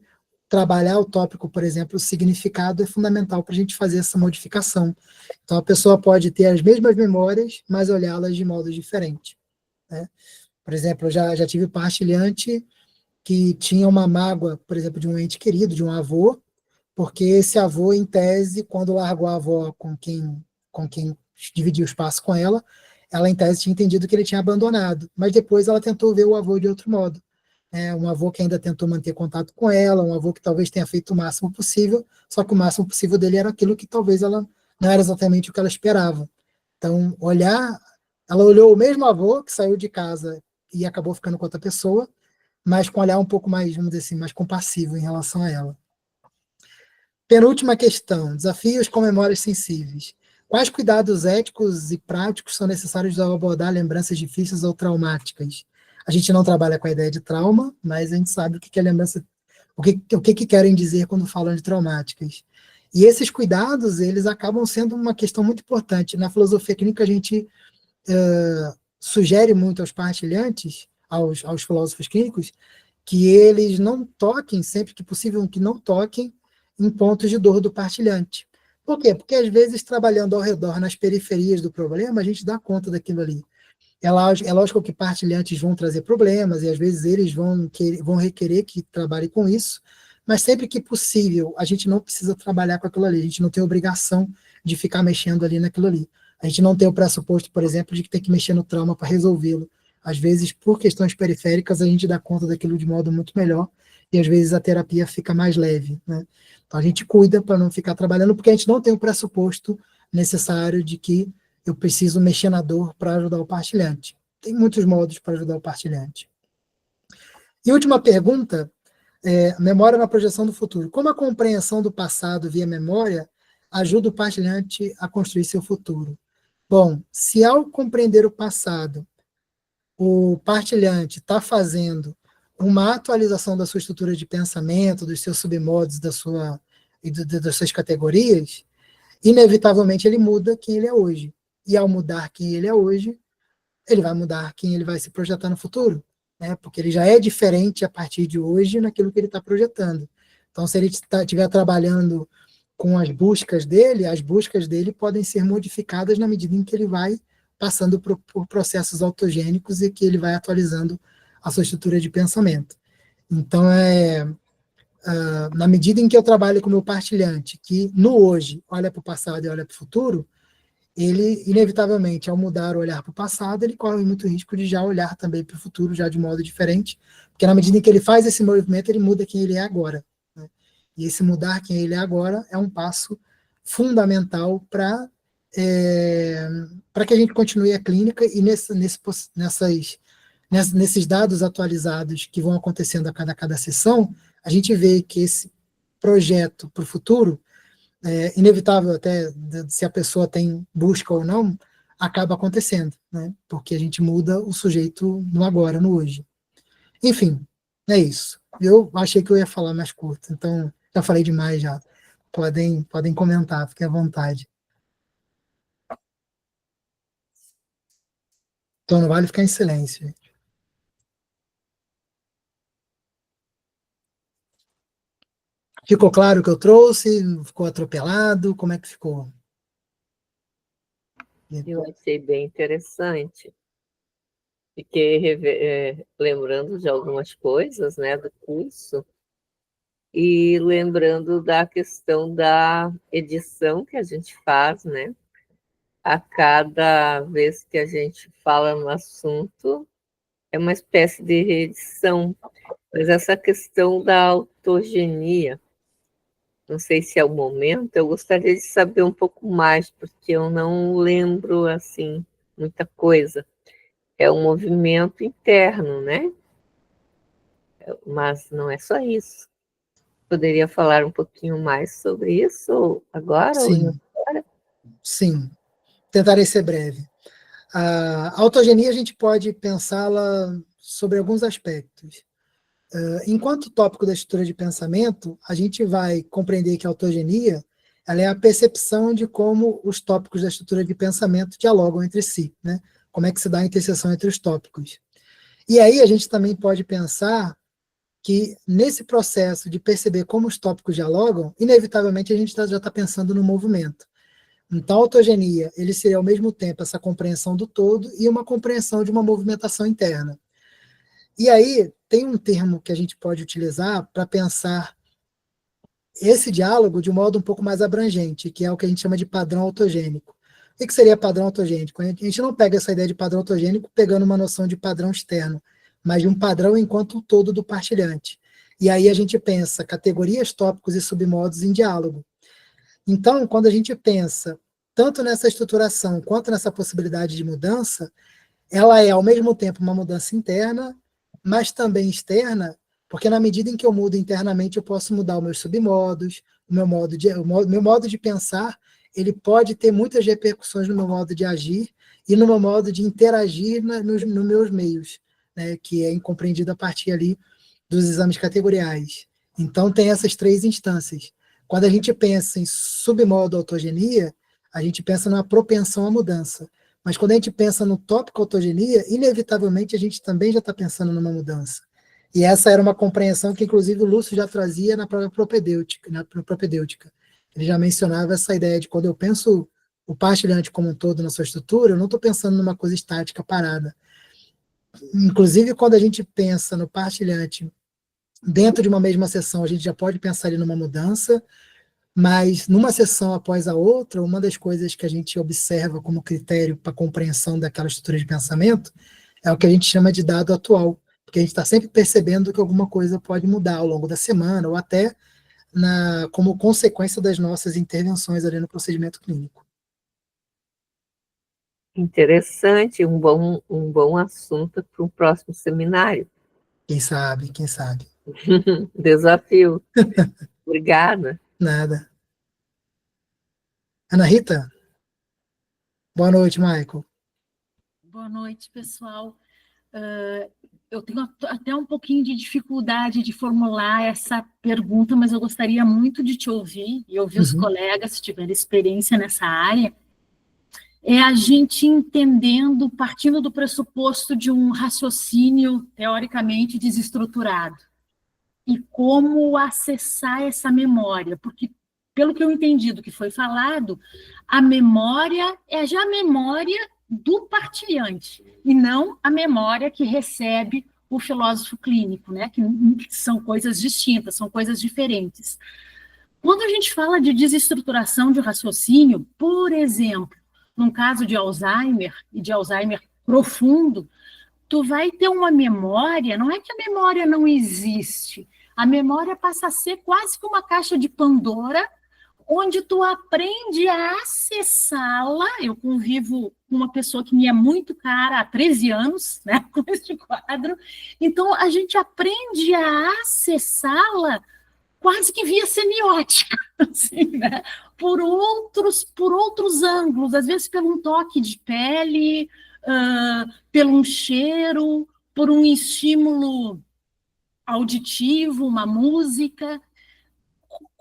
trabalhar o tópico, por exemplo, o significado é fundamental para a gente fazer essa modificação. Então, a pessoa pode ter as mesmas memórias, mas olhá-las de modo diferente. Né? Por exemplo, eu já tive partilhante que tinha uma mágoa, por exemplo, de um ente querido, de um avô, porque esse avô, em tese, quando largou a avó com quem dividia o espaço com ela, em tese, tinha entendido que ele tinha abandonado, mas depois ela tentou ver o avô de outro modo. Um avô que ainda tentou manter contato com ela, um avô que talvez tenha feito o máximo possível, só que o máximo possível dele era aquilo que talvez ela não era exatamente o que ela esperava. Então, ela olhou o mesmo avô que saiu de casa e acabou ficando com outra pessoa, mas com um olhar um pouco mais, vamos dizer assim, mais compassivo em relação a ela. Penúltima questão, desafios com memórias sensíveis. Quais cuidados éticos e práticos são necessários ao abordar lembranças difíceis ou traumáticas? A gente não trabalha com a ideia de trauma, mas a gente sabe o que é lembrança, o que querem dizer quando falam de traumáticas. E esses cuidados, eles acabam sendo uma questão muito importante. Na filosofia clínica, a gente sugere muito aos partilhantes, aos filósofos clínicos, que eles não toquem, sempre que possível, que não toquem em pontos de dor do partilhante. Por quê? Porque, às vezes, trabalhando ao redor, nas periferias do problema, a gente dá conta daquilo ali. É lógico que partilhantes vão trazer problemas, e às vezes eles vão requerer que trabalhe com isso, mas sempre que possível, a gente não precisa trabalhar com aquilo ali, a gente não tem obrigação de ficar mexendo ali naquilo ali. A gente não tem o pressuposto, por exemplo, de que tem que mexer no trauma para resolvê-lo. Às vezes, por questões periféricas, a gente dá conta daquilo de modo muito melhor, e às vezes a terapia fica mais leve, né? Então a gente cuida para não ficar trabalhando, porque a gente não tem o pressuposto necessário de que eu preciso mexer na dor para ajudar o partilhante. Tem muitos modos para ajudar o partilhante. E última pergunta, memória na projeção do futuro. Como a compreensão do passado via memória ajuda o partilhante a construir seu futuro? Bom, se ao compreender o passado, o partilhante está fazendo uma atualização da sua estrutura de pensamento, dos seus submodos, das suas categorias, inevitavelmente ele muda quem ele é hoje. E ao mudar quem ele é hoje, ele vai mudar quem ele vai se projetar no futuro, né? Porque ele já é diferente a partir de hoje naquilo que ele está projetando. Então, se ele estiver trabalhando com as buscas dele podem ser modificadas na medida em que ele vai passando por processos autogênicos e que ele vai atualizando a sua estrutura de pensamento. Então, na medida em que eu trabalho com o meu partilhante, que no hoje olha para o passado e olha para o futuro, ele, inevitavelmente, ao mudar o olhar para o passado, ele corre muito risco de já olhar também para o futuro, já de modo diferente, porque na medida em que ele faz esse movimento, ele muda quem ele é agora, né? E esse mudar quem ele é agora é um passo fundamental para que a gente continue a clínica e nesses dados atualizados que vão acontecendo a cada sessão, a gente vê que esse projeto para o futuro, inevitável até se a pessoa tem busca ou não, acaba acontecendo, né? Porque a gente muda o sujeito no agora, no hoje. Enfim, é isso. Eu achei que eu ia falar mais curto, então já falei demais já. Podem comentar, fiquem à vontade. Então não vale ficar em silêncio. Ficou claro o que eu trouxe? Ficou atropelado? Como é que ficou? Eu achei bem interessante. Fiquei lembrando de algumas coisas, né, do curso e lembrando da questão da edição que a gente faz, né? A cada vez que a gente fala no assunto, é uma espécie de reedição. Mas essa questão da autogenia, não sei se é o momento, eu gostaria de saber um pouco mais, porque eu não lembro, assim, muita coisa. É um movimento interno, né? Mas não é só isso. Poderia falar um pouquinho mais sobre isso agora? Sim. Ou agora? Sim. Tentarei ser breve. A autogenia a gente pode pensá-la sobre alguns aspectos. Enquanto tópico da estrutura de pensamento, a gente vai compreender que a autogenia ela é a percepção de como os tópicos da estrutura de pensamento dialogam entre si, né? Como é que se dá a interseção entre os tópicos. E aí a gente também pode pensar que nesse processo de perceber como os tópicos dialogam, inevitavelmente a gente já está pensando no movimento. Então, a autogenia, ele seria ao mesmo tempo essa compreensão do todo e uma compreensão de uma movimentação interna. E aí, tem um termo que a gente pode utilizar para pensar esse diálogo de um modo um pouco mais abrangente, que é o que a gente chama de padrão autogênico. O que seria padrão autogênico? A gente não pega essa ideia de padrão autogênico pegando uma noção de padrão externo, mas de um padrão enquanto todo do partilhante. E aí a gente pensa categorias, tópicos e submodos em diálogo. Então, quando a gente pensa tanto nessa estruturação quanto nessa possibilidade de mudança, ela é, ao mesmo tempo, uma mudança interna, mas também externa, porque na medida em que eu mudo internamente, eu posso mudar os meus submodos, o meu modo de pensar, ele pode ter muitas repercussões no meu modo de agir e no meu modo de interagir nos meus meios, né, que é incompreendido a partir ali dos exames categoriais. Então, tem essas três instâncias. Quando a gente pensa em submodo autogenia, a gente pensa numa propensão à mudança. Mas quando a gente pensa no tópico autogenia, inevitavelmente a gente também já está pensando numa mudança. E essa era uma compreensão que, inclusive, o Lúcio já trazia na própria propedêutica. Ele já mencionava essa ideia de quando eu penso o partilhante como um todo na sua estrutura, eu não estou pensando numa coisa estática, parada. Inclusive, quando a gente pensa no partilhante dentro de uma mesma sessão, a gente já pode pensar ali numa mudança, mas numa sessão após a outra, uma das coisas que a gente observa como critério para a compreensão daquela estrutura de pensamento é o que a gente chama de dado atual, porque porque a gente está sempre percebendo que alguma coisa pode mudar ao longo da semana, ou até como consequência das nossas intervenções ali no procedimento clínico. Interessante, um bom assunto para o próximo seminário. Quem sabe, quem sabe. Desafio. Obrigada. Nada. Ana Rita? Boa noite, Michael. Boa noite, pessoal. Eu tenho até um pouquinho de dificuldade de formular essa pergunta, mas eu gostaria muito de te ouvir e ouvir os colegas, se tiverem experiência nessa área. É a gente entendendo, partindo do pressuposto de um raciocínio teoricamente desestruturado. E como acessar essa memória, porque, pelo que eu entendi do que foi falado, a memória é já a memória do partilhante, e não a memória que recebe o filósofo clínico, né? Que são coisas distintas, são coisas diferentes. Quando a gente fala de desestruturação de raciocínio, por exemplo, num caso de Alzheimer, e de Alzheimer profundo, tu vai ter uma memória, não é que a memória não existe, a memória passa a ser quase que uma caixa de Pandora, onde tu aprende a acessá-la. Eu convivo com uma pessoa que me é muito cara há 13 anos, né, com este quadro, então a gente aprende a acessá-la quase que via semiótica, assim, né? Por outros ângulos, às vezes pelo um toque de pele, pelo um cheiro, por um estímulo auditivo, uma música.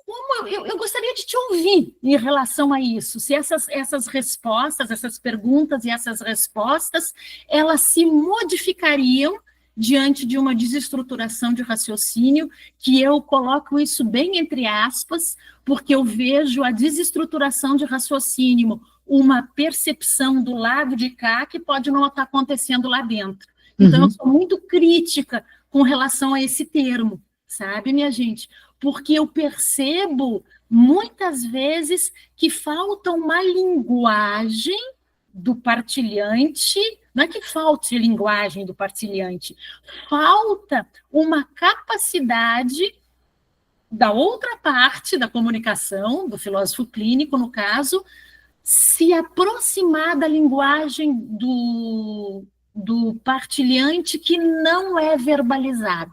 Como eu gostaria de te ouvir em relação a isso, se essas respostas, essas perguntas e essas respostas, elas se modificariam diante de uma desestruturação de raciocínio, que eu coloco isso bem entre aspas, porque eu vejo a desestruturação de raciocínio, uma percepção do lado de cá que pode não estar acontecendo lá dentro. Então, eu sou muito crítica com relação a esse termo, sabe, minha gente? Porque eu percebo, muitas vezes, que falta uma linguagem do partilhante, não é que falte linguagem do partilhante, falta uma capacidade da outra parte da comunicação, do filósofo clínico, no caso, se aproximar da linguagem do partilhante que não é verbalizada.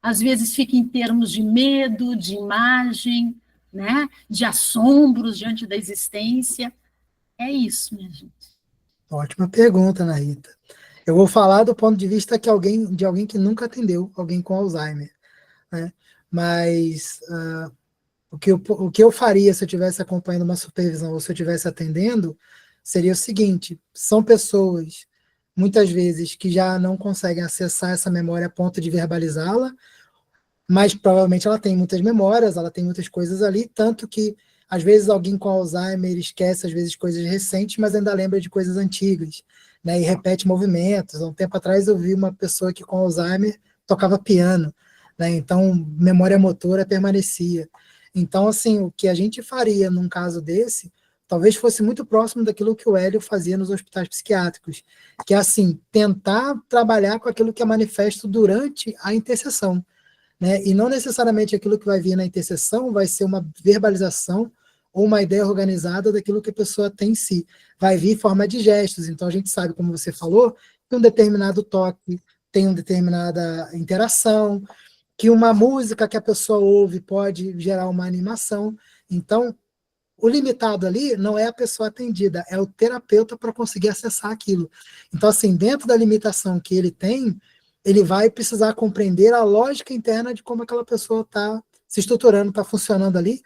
Às vezes fica em termos de medo, de imagem, né, de assombros diante da existência. É isso, minha gente. Ótima pergunta, Ana Rita. Eu vou falar do ponto de vista de alguém que nunca atendeu alguém com Alzheimer, né? Mas o que eu faria se eu estivesse acompanhando uma supervisão ou se eu estivesse atendendo seria o seguinte: são pessoas, muitas vezes, que já não conseguem acessar essa memória a ponto de verbalizá-la, mas provavelmente ela tem muitas memórias, ela tem muitas coisas ali, tanto que às vezes alguém com Alzheimer esquece às vezes coisas recentes, mas ainda lembra de coisas antigas, né, e repete movimentos. Há um tempo atrás eu vi uma pessoa que com Alzheimer tocava piano, né, então memória motora permanecia. Então, assim, o que a gente faria num caso desse, talvez fosse muito próximo daquilo que o Hélio fazia nos hospitais psiquiátricos, que é, assim, tentar trabalhar com aquilo que é manifesto durante a intercessão, né? E não necessariamente aquilo que vai vir na intercessão vai ser uma verbalização ou uma ideia organizada daquilo que a pessoa tem em si. Vai vir em forma de gestos. Então, a gente sabe, como você falou, que um determinado toque tem uma determinada interação, que uma música que a pessoa ouve pode gerar uma animação. Então, o limitado ali não é a pessoa atendida, é o terapeuta para conseguir acessar aquilo. Então, assim, dentro da limitação que ele tem, ele vai precisar compreender a lógica interna de como aquela pessoa está se estruturando, está funcionando ali,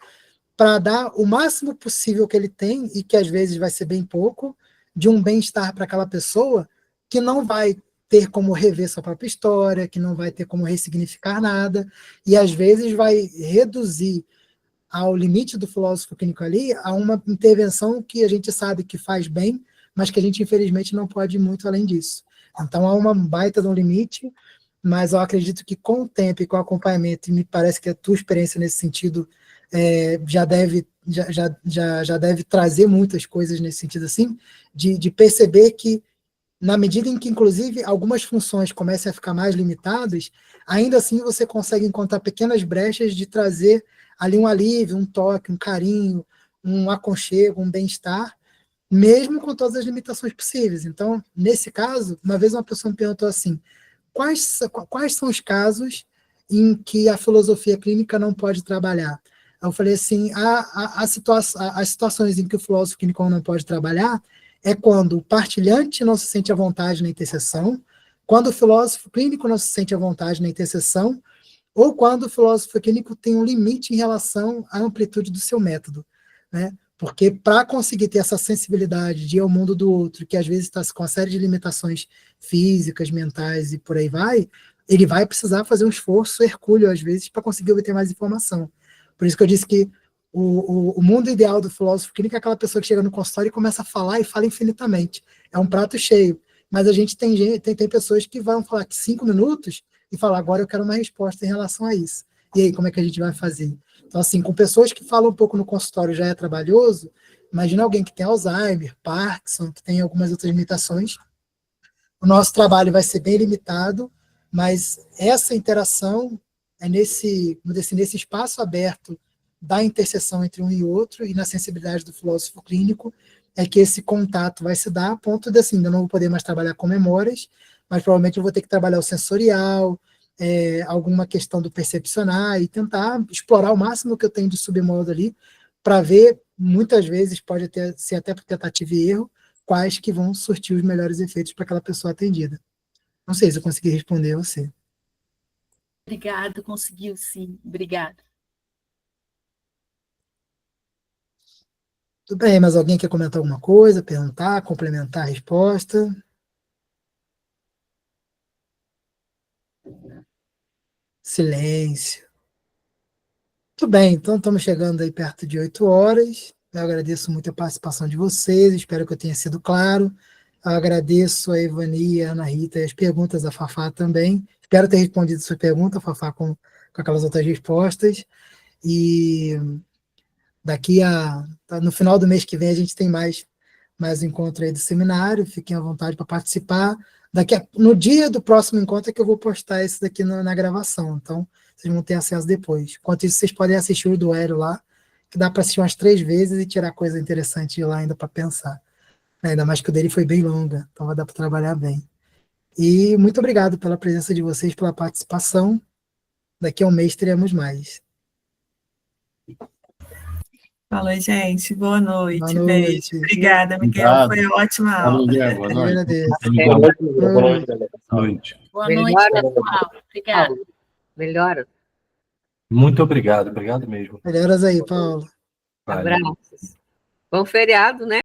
para dar o máximo possível que ele tem, e que às vezes vai ser bem pouco, de um bem-estar para aquela pessoa, que não vai ter como rever sua própria história, que não vai ter como ressignificar nada, e às vezes vai reduzir ao limite do filósofo clínico ali a uma intervenção que a gente sabe que faz bem, mas que a gente infelizmente não pode ir muito além disso. Então há uma baita de um limite, mas eu acredito que com o tempo e com o acompanhamento, e me parece que a tua experiência nesse sentido já deve trazer muitas coisas nesse sentido, assim, de perceber que na medida em que, inclusive, algumas funções comecem a ficar mais limitadas, ainda assim você consegue encontrar pequenas brechas de trazer ali um alívio, um toque, um carinho, um aconchego, um bem-estar, mesmo com todas as limitações possíveis. Então, nesse caso, uma vez uma pessoa me perguntou assim, quais são os casos em que a filosofia clínica não pode trabalhar? Eu falei assim, as situações em que o filósofo clínico não pode trabalhar é quando o partilhante não se sente à vontade na intercessão, quando o filósofo clínico não se sente à vontade na intercessão, ou quando o filósofo clínico tem um limite em relação à amplitude do seu método, né? Porque para conseguir ter essa sensibilidade de ir ao mundo do outro, que às vezes está com uma série de limitações físicas, mentais e por aí vai, ele vai precisar fazer um esforço hercúleo, às vezes, para conseguir obter mais informação. Por isso que eu disse que o mundo ideal do filósofo clínico é aquela pessoa que chega no consultório e começa a falar e fala infinitamente. É um prato cheio. Mas a gente tem pessoas que vão falar que 5 minutos e falar, agora eu quero uma resposta em relação a isso. E aí, como é que a gente vai fazer? Então, assim, com pessoas que falam um pouco no consultório já é trabalhoso, imagina alguém que tem Alzheimer, Parkinson, que tem algumas outras limitações. O nosso trabalho vai ser bem limitado, mas essa interação é nesse espaço aberto da interseção entre um e outro e na sensibilidade do filósofo clínico é que esse contato vai se dar a ponto de, assim, eu não vou poder mais trabalhar com memórias, mas provavelmente eu vou ter que trabalhar o sensorial, alguma questão do percepcionar e tentar explorar o máximo que eu tenho de submodo ali para ver, muitas vezes, pode ser até por tentativa e erro, quais que vão surtir os melhores efeitos para aquela pessoa atendida. Não sei se eu consegui responder a você. Obrigada, conseguiu sim. Obrigada. Tudo bem, mas alguém quer comentar alguma coisa, perguntar, complementar a resposta? Silêncio. Muito bem, então estamos chegando aí perto de 8 horas. Eu agradeço muito a participação de vocês, espero que eu tenha sido claro. Eu agradeço a Ivani, a Ana Rita e as perguntas da Fafá também. Espero ter respondido a sua pergunta, Fafá, com aquelas outras respostas. E no final do mês que vem a gente tem mais um encontro aí do seminário, fiquem à vontade para participar. No dia do próximo encontro é que eu vou postar isso daqui na gravação, então vocês vão ter acesso depois. Enquanto isso, vocês podem assistir o duelo lá, que dá para assistir umas 3 vezes e tirar coisa interessante de lá ainda para pensar. Ainda mais que o dele foi bem longa, então vai dar para trabalhar bem. E muito obrigado pela presença de vocês, pela participação. Daqui a um mês teremos mais. Falou, gente. Boa noite. Boa Beijo. noite. Obrigada, Miguel. Obrigado. Foi ótima aula. Miguel, boa Eu noite. agradeço. Boa Boa noite. Boa noite, Melhora, pessoal. Obrigada. Paulo. Melhora. Muito obrigado mesmo. Melhoras aí, Paulo. Valeu. Abraços. Bom feriado, né?